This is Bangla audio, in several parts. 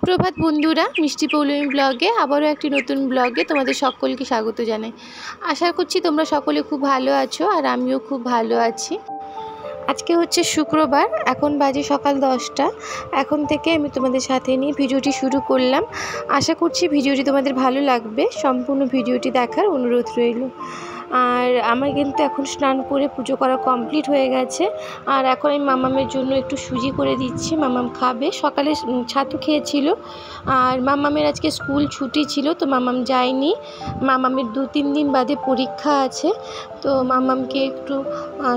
সুপ্রভাত বন্ধুরা, মিষ্টি পৌলমী ব্লগে আবারও একটি নতুন ব্লগে তোমাদের সকলকে স্বাগত জানাই। আশা করছি তোমরা সকলে খুব ভালো আছো আর আমিও খুব ভালো আছি। আজকে হচ্ছে শুক্রবার, এখন বাজে সকাল 10টা। এখন থেকে আমি তোমাদের সাথে নিয়ে ভিডিওটি শুরু করলাম। আশা করছি ভিডিওটি তোমাদের ভালো লাগবে, সম্পূর্ণ ভিডিওটি দেখার অনুরোধ রইল। আর আমার কিন্তু এখন স্নান করে পুজো করা কমপ্লিট হয়ে গেছে। আর এখন আমি মামামের জন্য একটু সুজি করে দিচ্ছি, মামাম খাবে। সকালে ছাতু খেয়েছিল আর মামামের আজকে স্কুল ছুটি ছিল, তো মামাম যায়নি। মামামের 2-3 দিন বাদে পরীক্ষা আছে, তো মামামকে একটু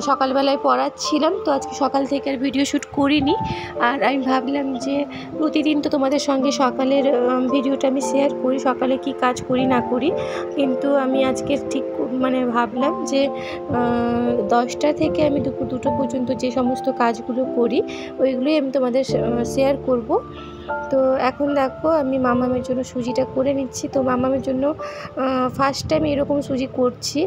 সকালবেলায় পড়াচ্ছিলাম। তো আজকে সকাল থেকে আর ভিডিও শ্যুট করিনি। আর আমি ভাবলাম যে প্রতিদিন তো তোমাদের সঙ্গে সকালের ভিডিওটা আমি শেয়ার করি, সকালে কি কাজ করি না করি, কিন্তু আমি আজকে ঠিক ভাবলাম যে 10টা থেকে আমি দুপুর 2টো পর্যন্ত যে সমস্ত কাজগুলো করি ওইগুলোই আমি তোমাদের শেয়ার করব। তো এখন দেখো আমি মামামের জন্য সুজিটা করে নিচ্ছি। তো মামামের জন্য ফার্স্ট টাইম এরকম সুজি করছি।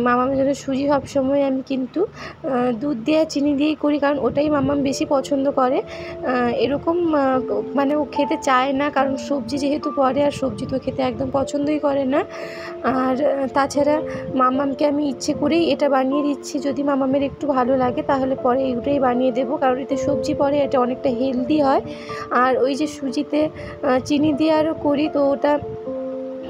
মামামের জন্য সুজি সবসময় আমি কিন্তু দুধ দিয়ে চিনি দিয়েই করি, কারণ ওটাই মামাম বেশি পছন্দ করে। এরকম ও খেতে চায় না, কারণ সবজি যেহেতু পড়ে, আর সবজি তো খেতে একদম পছন্দই করে না। আর তাছাড়া মামামকে আমি ইচ্ছে করেই এটা বানিয়ে দিচ্ছি, যদি মামামের একটু ভালো লাগে তাহলে পরে এগুলোই বানিয়ে দেবো, কারণ এতে সবজি পড়ে, এটা অনেকটা হেলদি হয়। আর ওই যে সুজিতে চিনি দিয়ে আরও করি, তো ওটা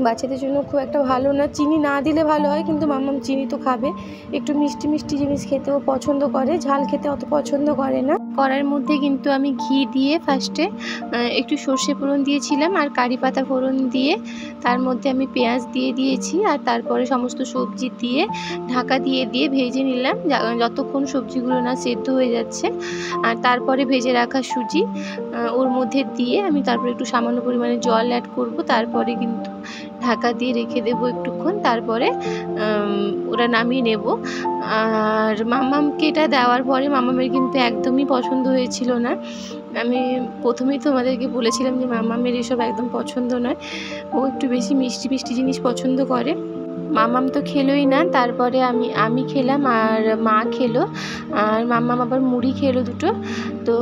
বাচ্চাদের জন্য খুব একটা ভালো না। চিনি না দিলে ভালো হয়, কিন্তু মামাম চিনি তো খাবে, একটু মিষ্টি মিষ্টি জিনিস খেতেও পছন্দ করে, ঝাল খেতে অত পছন্দ করে না। কড়াইয়ের মধ্যে কিন্তু আমি ঘি দিয়ে ফার্স্টে একটু সর্ষে ফোড়ন দিয়েছিলাম আর কারি পাতা ফোড়ন দিয়ে তার মধ্যে আমি পেঁয়াজ দিয়ে দিয়েছি, আর তারপরে সমস্ত সবজি দিয়ে ঢাকা দিয়ে ভেজে নিলাম যতক্ষণ সবজিগুলো না সেদ্ধ হয়ে যাচ্ছে। আর তারপরে ভেজে রাখা সুজি ওর মধ্যে দিয়ে আমি তারপরে একটু সামান্য পরিমাণে জল অ্যাড করব, তারপরে কিন্তু ঢাকা দিয়ে রেখে দেবো একটুক্ষণ, তারপরে ওরা নামিয়ে নেব। আর মামামকে এটা দেওয়ার পরে মামামের কিন্তু একদমই পছন্দ হয়েছিল না। আমি প্রথমেই তোমাদেরকে বলেছিলাম যে মামামের এসব একদম পছন্দ নয়, ও একটু বেশি মিষ্টি মিষ্টি জিনিস পছন্দ করে। মামাম তো খেলোই না, তারপরে আমি খেলাম আর মা খেলো, আর মামাম আবার মুড়ি খেলো দুটো। তো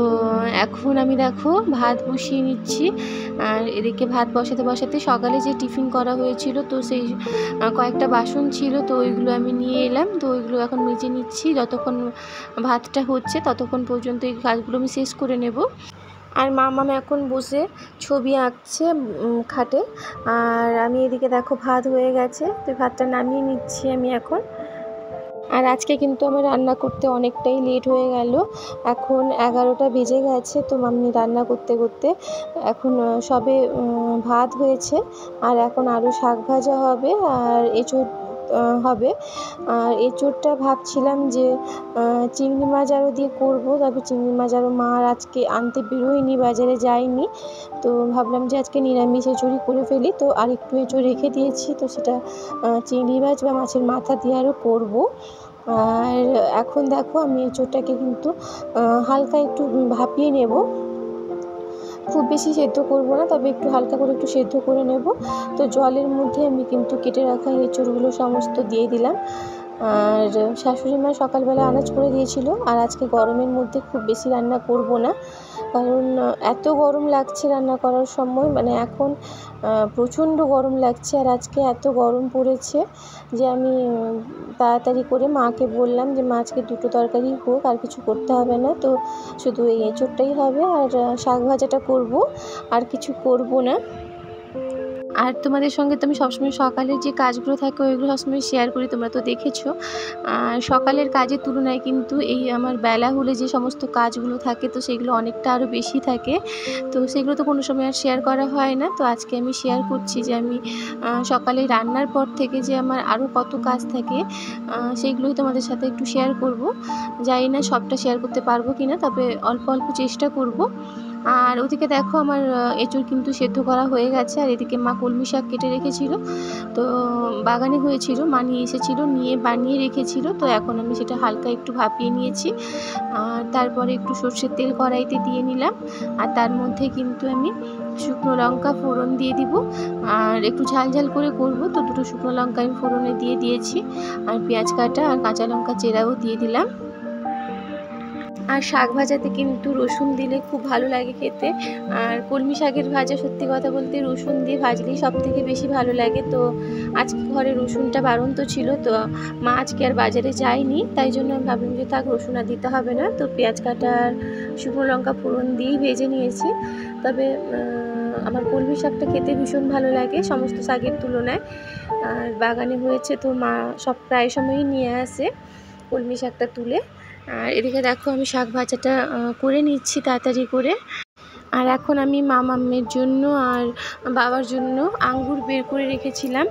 এখন আমি দেখো ভাত বসিয়ে নিচ্ছি। আর এদিকে ভাত বসাতে সকালে যে টিফিন করা হয়েছিল, তো সেই কয়েকটা বাসন ছিল, তো ওইগুলো আমি নিয়ে এলাম। তো ওইগুলো এখন মেজে নিচ্ছি, যতক্ষণ ভাতটা হচ্ছে ততক্ষণ পর্যন্ত এই কাজগুলো আমি শেষ করে নেব। আর মামাম এখন বসে ছবি আঁকছে খাটে। আর আমি এদিকে দেখো ভাত হয়ে গেছে, তো ভাতটা নামিয়ে নিচ্ছি আমি এখন। আর আজকে কিন্তু আমার রান্না করতে অনেকটাই লেট হয়ে গেল, এখন 11টা বেজে গেছে। তো আমি রান্না করতে এখন সবে ভাত হয়েছে, আর এখন আরও শাক ভাজা হবে আর এঁচোড় হবে। আর এঁচোড়টা ভাবছিলাম যে চিংড়ি মাছ আরও দিয়ে করবো, তবে চিংড়ি মাছ আরও মা আজকে আনতে বেরোয়নি, বাজারে যায়নি। তো ভাবলাম যে আজকে নিরামিষ এঁচোড়ই করে ফেলি, তো আর একটু এঁচোড় রেখে দিয়েছি, তো সেটা চিংড়ি মাছ বা মাছের মাথা দিয়ে আরও করবো। আর এখন দেখো আমি এঁচোড়টাকে কিন্তু হালকা একটু ভাপিয়ে নেব, খুব বেশি সেদ্ধ করব না, তবে একটু হালকা করে একটু সেদ্ধ করে নেব। তো জলের মধ্যে আমি কিন্তু কেটে রাখা এঁচোড়গুলো সমস্ত দিয়ে দিলাম। আর শাশুড়ি মা সকালবেলা আনাজ করে দিয়েছিল, আর আজকে গরমের মধ্যে খুব বেশি রান্না করব না, কারণ এত গরম লাগছে রান্না করার সময়, এখন প্রচণ্ড গরম লাগছে। আর আজকে এত গরম পড়েছে যে আমি তাড়াতাড়ি করে মাকে বললাম যে মা আজকে 2টো তরকারি হোক, আর কিছু করতে হবে না, তো শুধু এই এঁচোড়টাই হবে আর শাক ভাজাটা করব, আর কিছু করব না। আর তোমাদের সঙ্গে তো আমি সবসময় সকালের যে কাজগুলো থাকে ওইগুলো সবসময় শেয়ার করি, তোমরা তো দেখেছো। আর সকালের কাজের তুলনায় কিন্তু এই আমার বেলা হলে যে সমস্ত কাজগুলো থাকে, তো সেগুলো অনেকটা আরও বেশি থাকে, তো সেগুলো তো কোনো সময় আর শেয়ার করা হয় না। তো আজকে আমি শেয়ার করছি যে আমি সকালে রান্নার পর থেকে যে আমার আরও কত কাজ থাকে, সেইগুলোই তোমাদের সাথে একটু শেয়ার করব। জানি না সবটা শেয়ার করতে পারবো কি না, তবে অল্প অল্প চেষ্টা করব। আর ওদিকে দেখো আমার এঁচোড় কিন্তু সেদ্ধ করা হয়ে গেছে, আর এদিকে মা কলমি শাক কেটে রেখেছিল, তো বাগানে হয়েছিল, মা নিয়ে এসেছিলো, নিয়ে বানিয়ে রেখেছিল। তো এখন আমি সেটা হালকা একটু ভাপিয়ে নিয়েছি, আর তারপরে একটু সর্ষের তেল কড়াইতে দিয়ে নিলাম, আর তার মধ্যে কিন্তু আমি শুকনো লঙ্কা ফোড়ন দিয়ে দিব, আর একটু ঝাল ঝাল করে করব। তো 2টো শুকনো লঙ্কা আমি ফোড়নে দিয়েছি, আর পেঁয়াজ কাটা আর কাঁচা লঙ্কা চেরাও দিয়ে দিলাম। আর শাক ভাজাতে কিন্তু রসুন দিলে খুব ভালো লাগে খেতে। আর কলমি শাকের ভাজা সত্যি কথা বলতে রসুন দিয়ে ভাজলেই সবথেকে বেশি ভালো লাগে। তো আজকে ঘরে রসুনটা বারণ তো ছিল, তো মা আজকে আর বাজারে যায়নি, তাই জন্য আমি ভাবলাম যে থাক রসুন আর দিতে হবে না। তো পেঁয়াজ কাটা আর শুকনো লঙ্কা ফোড়ন দিয়েই ভেজে নিয়েছি। তবে আমার কলমি শাকটা খেতে ভীষণ ভালো লাগে সমস্ত শাকের তুলনায়। আর বাগানে হয়েছে তো মা সব প্রায় সময়ই নিয়ে আসে কলমি শাকটা তুলে। আর এদিকে দেখো আমি শাক ভাজাটা করে নিচ্ছি তাড়াতাড়ি করে। আর এখন আমি মামামের জন্য আর বাবার জন্য আঙ্গুর বের করে রেখেছিলাম।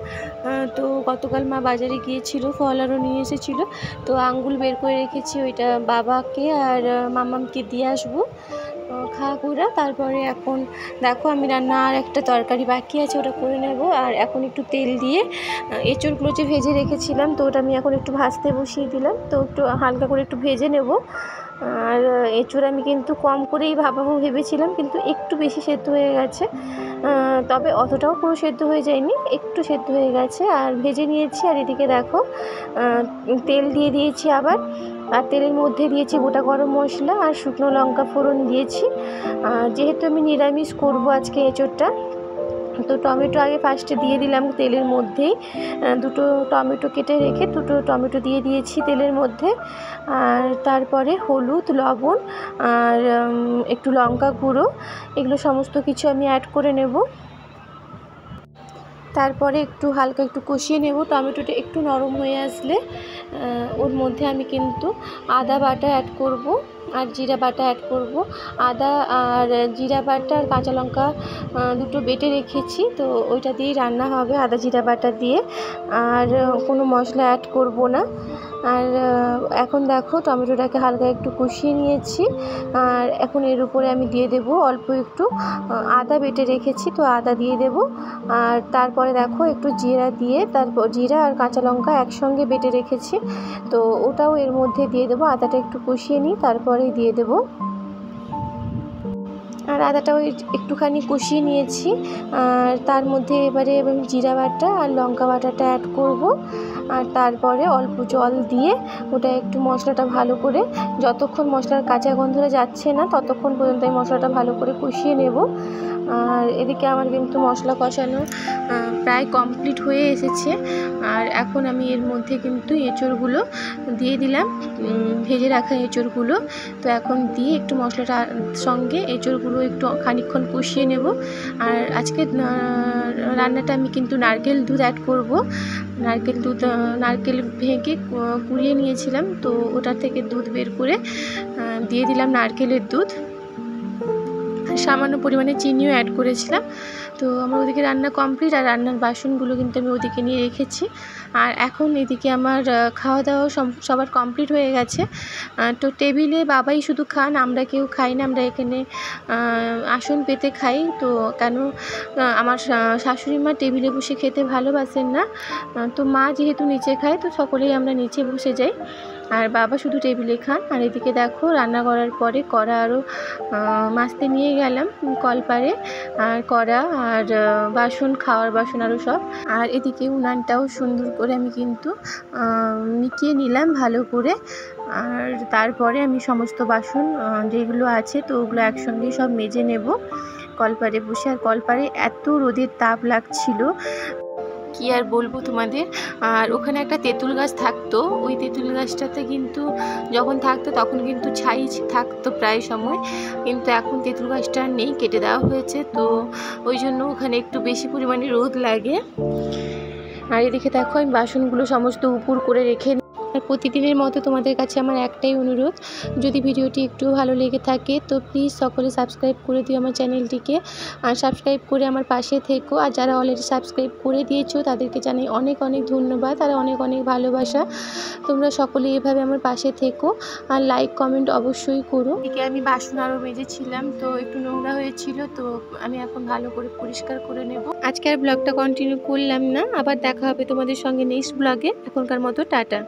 তো গতকাল মা বাজারে গিয়েছিল, ফল আরও নিয়ে এসেছিলো, তো আঙ্গুর বের করে রেখেছি। ওইটা বাবাকে আর মামামকে দিয়ে আসবো খাওয়া করে। তারপরে এখন দেখো আমি রান্না আর একটা তরকারি বাকি আছে, ওটা করে নেব। আর এখন একটু তেল দিয়ে এঁচড়গুলো যে ভেজে রেখেছিলাম তো ওটা আমি এখন একটু ভাজতে বসিয়ে দিলাম। তো একটু হালকা করে একটু ভেজে নেব। আর এঁচড় আমি কিন্তু কম করেই ভাবাবো ভেবেছিলাম, কিন্তু একটু বেশি সেদ্ধ হয়ে গেছে। তবে অতটাও পুরো সেদ্ধ হয়ে যায়নি, একটু সেদ্ধ হয়ে গেছে। আর ভেজে নিয়েছি। আর এদিকে দেখো তেল দিয়ে দিয়েছি আবার। আর তেলের মধ্যে দিয়েছি গোটা গরম মশলা আর শুকনো লঙ্কা ফোড়ন দিয়েছি। আর যেহেতু আমি নিরামিষ করব আজকে এঁচড়টা, তো টমেটো আগে ফার্স্টে দিয়ে দিলাম তেলের মধ্যেই। দুটো টমেটো কেটে রেখে দুটো টমেটো দিয়ে দিয়েছি তেলের মধ্যে। আর তারপরে হলুদ, লবণ আর একটু লঙ্কা গুঁড়ো, এগুলো সমস্ত কিছু আমি অ্যাড করে নেব। তারপরে একটু হালকা একটু কষিয়ে নেব। টমেটোটা একটু নরম হয়ে আসলে ওর মধ্যে আমি কিন্তু আদা বাটা অ্যাড করব আর জিরা বাটা অ্যাড করব। আদা আর জিরা বাটা আর কাঁচা লঙ্কা দুটো বেটে রেখেছি, তো ওইটা দিয়েই রান্না হবে, আদা জিরা বাটা দিয়ে। আর কোনো মশলা অ্যাড করব না। আর এখন দেখো টমেটোটাকে হালকা একটু কষিয়ে নিয়েছি। আর এখন এর উপরে আমি দিয়ে দেব অল্প একটু আদা বেটে রেখেছি, তো আদা দিয়ে দেব। আর তারপরে দেখো একটু জিরা দিয়ে, তারপর জিরা আর কাঁচা লঙ্কা একসঙ্গে বেটে রেখেছি, তো ওটাও এর মধ্যে দিয়ে দেবো। আদাটা একটু কষিয়ে নিই, তারপরে দিয়ে দেব। আর আদাটাও একটুখানি কষিয়ে নিয়েছি। আর তার মধ্যে এবারে আমি জিরা বাটা আর লঙ্কা বাটাটা অ্যাড করব। আর তারপরে অল্প জল দিয়ে ওটা একটু মশলাটা ভালো করে, যতক্ষণ মশলার কাঁচা গন্ধটা যাচ্ছে না ততক্ষণ পর্যন্ত এই মশলাটা ভালো করে কষিয়ে নেব। আর এদিকে আমার কিন্তু মশলা কষানো প্রায় কমপ্লিট হয়ে এসেছে। আর এখন আমি এর মধ্যে কিন্তু এঁচড়গুলো দিয়ে দিলাম, ভেজে রাখা এঁচড়গুলো। তো এখন দিয়ে একটু মশলাটার সঙ্গে এঁচড়গুলো একটু খানিকক্ষণ কষিয়ে নেব। আর আজকে রান্নাটা আমি কিন্তু নারকেল দুধ অ্যাড করব। নারকেল ভেঙে কুড়িয়ে নিয়েছিলাম, তো ওটার থেকে দুধ বের করে দিয়ে দিলাম নারকেলের দুধ। সামান্য পরিমাণে চিনিও অ্যাড করেছিলাম। তো আমার ওদিকে রান্না কমপ্লিট। আর রান্নার বাসনগুলো কিন্তু আমি ওদিকে নিয়ে রেখেছি। আর এখন এদিকে আমার খাওয়া দাওয়া সবার কমপ্লিট হয়ে গেছে। তো টেবিলে বাবাই শুধু খান, আমরা কেউ খাই না। আমরা এখানে আসন পেতে খাই। তো কেন আমার শাশুড়ি মা টেবিলে বসে খেতে ভালোবাসেন না, তো মা যেহেতু নিচে খায় তো সকলেই আমরা নিচে বসে যাই, আর বাবা শুধু টেবিলে খান। আর এদিকে দেখো রান্না করার পরে কড়া আরও মাজতে নিয়ে গেলাম কলপারে। আর কড়া আর বাসন, খাওয়ার বাসন আরও সব। আর এদিকে উনানটাও সুন্দর করে আমি কিন্তু মিটিয়ে নিলাম ভালো করে। আর তারপরে আমি সমস্ত বাসন যেগুলো আছে তো ওগুলো একসঙ্গে সব মেজে নেব কলপারে বসে। আর কলপারে এত রোদের তাপ লাগছিল কি আর বলবো তোমাদের। আর ওখানে একটা তেঁতুল গাছ থাকতো, ওই তেঁতুল গাছটাতে কিন্তু যখন থাকতো তখন কিন্তু ছাই থাকতো প্রায় সময়, কিন্তু এখন তেঁতুল গাছটা নেই, কেটে দেওয়া হয়েছে। তো ওই জন্য ওখানে একটু বেশি পরিমাণে রোদ লাগে। আর এদিকে দেখো আমি বাসনগুলো সমস্ত উপর করে রেখে। আর প্রতিদিনের মতো তোমাদের কাছে আমার একটাই অনুরোধ, যদি ভিডিওটি একটু ভালো লেগে থাকে তো প্লিজ সকলে সাবস্ক্রাইব করে দিও আমার চ্যানেলটিকে। আর সাবস্ক্রাইব করে আমার পাশে থেকো। আর যারা অলরেডি সাবস্ক্রাইব করে দিয়েছো তাদেরকে জানাই অনেক অনেক ধন্যবাদ আর অনেক অনেক ভালোবাসা। তোমরা সকলে এভাবে আমার পাশে থেকো আর লাইক কমেন্ট অবশ্যই করো। এদিকে আমি বাসন আরও মেজেছিলাম, তো একটু নোংরা হয়েছিল, তো আমি এখন ভালো করে পরিষ্কার করে নেব। আজকে আর ব্লগটা কন্টিনিউ করলাম না, আবার দেখা হবে তোমাদের সঙ্গে নেক্সট ব্লগে। এখনকার মতো টাটা।